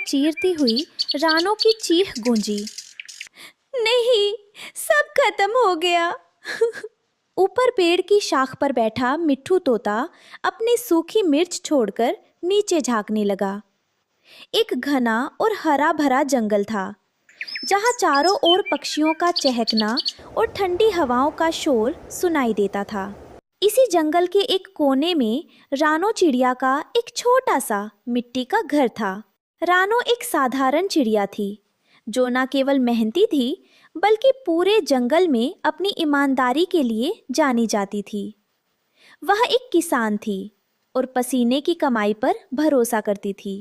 चीरती हुई रानो की चीख गूंजी। नहीं, सब खत्म हो गया। ऊपर पेड़ की शाख पर बैठा मिट्ठू तोता अपनी सूखी मिर्च छोड़कर नीचे झांकने लगा। एक घना और हरा भरा जंगल था, जहाँ चारों ओर पक्षियों का चहकना और ठंडी हवाओं का शोर सुनाई देता था। इसी जंगल के एक कोने में रानो चिड़िया का एक छोटा सा मिट्टी का घर था। रानो एक साधारण चिड़िया थी, जो न केवल मेहनती थी बल्कि पूरे जंगल में अपनी ईमानदारी के लिए जानी जाती थी। वह एक किसान थी और पसीने की कमाई पर भरोसा करती थी।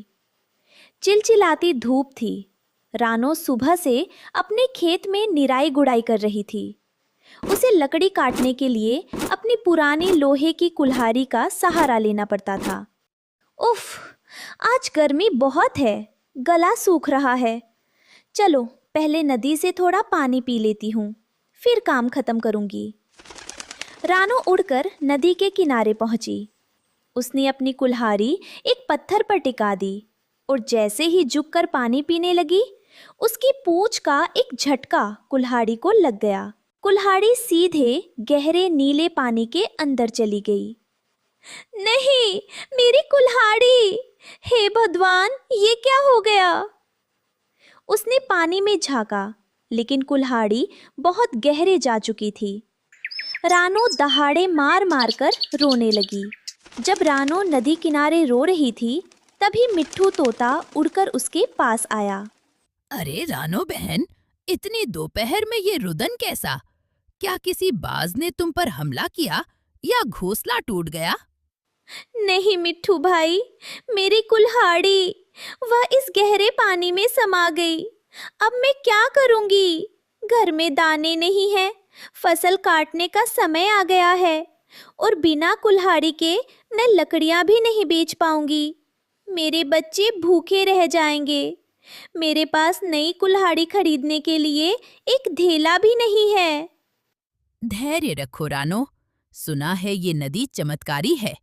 चिलचिलाती धूप थी। रानो सुबह से अपने खेत में निराई गुड़ाई कर रही थी। उसे लकड़ी काटने के लिए अपनी पुरानी लोहे की कुल्हाड़ी का सहारा लेना पड़ता था। उफ, आज गर्मी बहुत है, गला सूख रहा है। चलो पहले नदी से थोड़ा पानी पी लेती हूँ, फिर काम खत्म करूँगी। रानो उड़कर नदी के किनारे पहुंची। उसने अपनी कुल्हाड़ी एक पत्थर पर टिका दी और जैसे ही झुककर पानी पीने लगी, उसकी पूंछ का एक झटका कुल्हाड़ी को लग गया। कुल्हाड़ी सीधे गहरे नीले पानी के अंदर चली गई। नहीं, मेरी कुल्हाड़ी! हे भगवान, ये क्या हो गया? उसने पानी में झांका, लेकिन कुल्हाड़ी बहुत गहरे जा चुकी थी। रानो दहाड़े मार मार कर रोने लगी। जब रानो नदी किनारे रो रही थी, तभी मिट्ठू तोता उड़कर उसके पास आया। अरे रानो बहन, इतनी दोपहर में ये रुदन कैसा? क्या किसी बाज ने तुम पर हमला किया या घोंसला टूट गया? नहीं मिट्ठू भाई, मेरी कुल्हाड़ी, वह इस गहरे पानी में समा गई। अब मैं क्या करूंगी? घर में दाने नहीं हैं, फसल काटने का समय आ गया है और बिना कुल्हाड़ी के मैं लकड़ियां भी नहीं बेच पाऊंगी। मेरे बच्चे भूखे रह जाएंगे। मेरे पास नई कुल्हाड़ी खरीदने के लिए एक धेला भी नहीं है। धैर्य रखो रानो, सुना है ये नदी चमत्कारी है।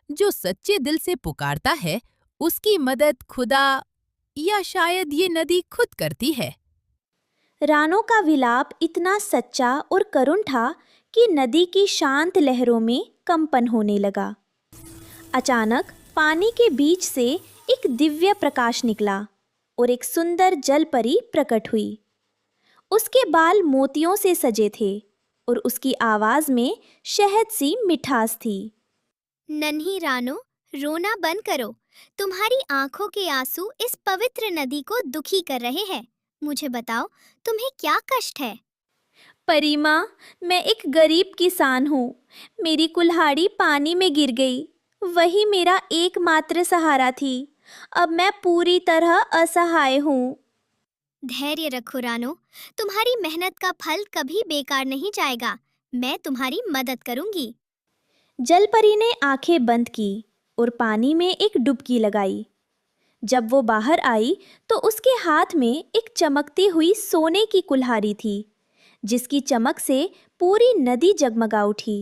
जो सच्चे दिल से पुकारता है, उसकी मदद खुदा या शायद ये नदी खुद करती है। रानो का विलाप इतना सच्चा और करुण था कि नदी की शांत लहरों में कंपन होने लगा। अचानक पानी के बीच से एक दिव्य प्रकाश निकला और एक सुंदर जलपरी प्रकट हुई। उसके बाल मोतियों से सजे थे और उसकी आवाज में शहद सी मिठास थी। नन्ही रानो, रोना बंद करो। तुम्हारी आंखों के आंसू इस पवित्र नदी को दुखी कर रहे हैं। मुझे बताओ, तुम्हें क्या कष्ट है? परी माँ, मैं एक गरीब किसान हूँ। मेरी कुल्हाड़ी पानी में गिर गई। वही मेरा एकमात्र सहारा थी। अब मैं पूरी तरह असहाय हूँ। धैर्य रखो रानो, तुम्हारी मेहनत का फल कभी बेकार नहीं जाएगा। मैं तुम्हारी मदद करूंगी। जलपरी ने आंखें बंद की और पानी में एक डुबकी लगाई। जब वो बाहर आई तो उसके हाथ में एक चमकती हुई सोने की कुल्हाड़ी थी, जिसकी चमक से पूरी नदी जगमगा उठी।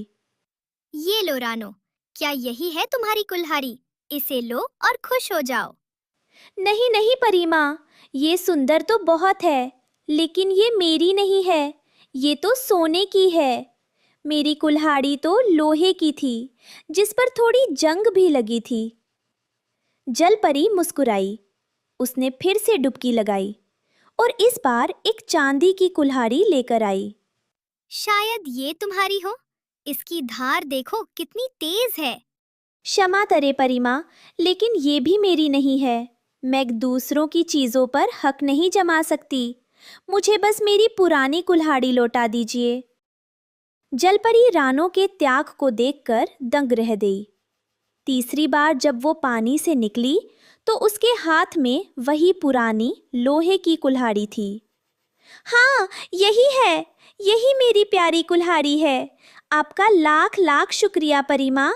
ये लो रानो, क्या यही है तुम्हारी कुल्हाड़ी? इसे लो और खुश हो जाओ। नहीं नहीं परी माँ, ये सुंदर तो बहुत है, लेकिन ये मेरी नहीं है। ये तो सोने की है। मेरी कुल्हाड़ी तो लोहे की थी, जिस पर थोड़ी जंग भी लगी थी। जलपरी मुस्कुराई। उसने फिर से डुबकी लगाई और इस बार एक चांदी की कुल्हाड़ी लेकर आई। शायद ये तुम्हारी हो। इसकी धार देखो कितनी तेज है। क्षमा करे परी माँ, लेकिन ये भी मेरी नहीं है। मैं दूसरों की चीजों पर हक नहीं जमा सकती। मुझे बस मेरी पुरानी कुल्हाड़ी लौटा दीजिए। जलपरी रानो के त्याग को देखकर दंग रह गई। तीसरी बार जब वो पानी से निकली तो उसके हाथ में वही पुरानी लोहे की कुल्हाड़ी थी। हाँ, यही है, यही मेरी प्यारी कुल्हाड़ी है। आपका लाख लाख शुक्रिया परी माँ।